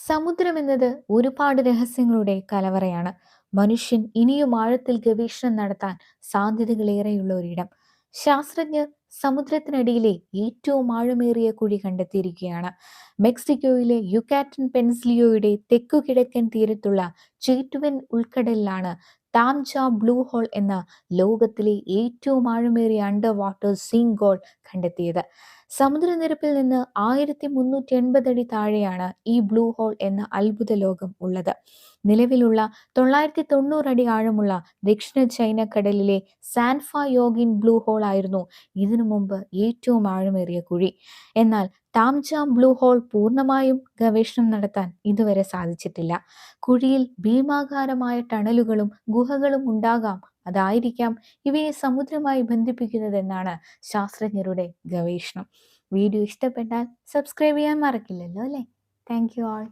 സമുദ്രമെന്നത് ഒരുപാട് രഹസ്യങ്ങളുടെ കലവറയാണ്. മനുഷ്യൻ ഇനിയും ആഴത്തിൽ ഗവേഷണം നടത്താൻ സാധ്യതകളേറെയുള്ള ഒരിടം. ശാസ്ത്രജ്ഞർ സമുദ്രത്തിനടിയിലെ ഏറ്റവും ആഴമേറിയ കുഴി കണ്ടെത്തിയിരിക്കുകയാണ്. മെക്സിക്കോയിലെ യുക്കാറ്റൻ പെൻസിലിയോയുടെ തെക്കുകിഴക്കൻ തീരത്തുള്ള ചേറ്റുവൻ ഉൾക്കടലിലാണ് താംജ ബ്ലൂ ഹോൾ എന്ന ലോകത്തിലെ ഏറ്റവും ആഴമേറിയ അണ്ടർ വാട്ടർ സിങ്ക് ഹോൾ കണ്ടെത്തിയത്. സമുദ്രനിരപ്പിൽ നിന്ന് 1380 അടി താഴെയാണ് ഈ ബ്ലൂ ഹോൾ എന്ന അത്ഭുത ലോകം ഉള്ളത്. നിലവിലുള്ള 990 അടി ആഴമുള്ള ദക്ഷിണ ചൈന കടലിലെ സാൻഫ യോഗിൻ ബ്ലൂ ഹോൾ ആയിരുന്നു ഇതിനു മുമ്പ് ഏറ്റവും ആഴമേറിയ കുഴി. എന്നാൽ താംജ ബ്ലൂ ഹോൾ പൂർണ്ണമായും ഗവേഷണം നടത്താൻ ഇതുവരെ സാധിച്ചിട്ടില്ല. കുഴിയിൽ ഭീമാകാരമായ ടണലുകളും ഗുഹകളും ഉണ്ടാകാം. അതായിരിക്കാം ഇവയെ സമുദ്രമായി ബന്ധിപ്പിക്കുന്നതെന്നാണ് ശാസ്ത്രജ്ഞരുടെ ഗവേഷണം. വീഡിയോ ഇഷ്ടപ്പെട്ടാൽ സബ്സ്ക്രൈബ് ചെയ്യാൻ മറക്കില്ലല്ലോ അല്ലേ? Thank you all.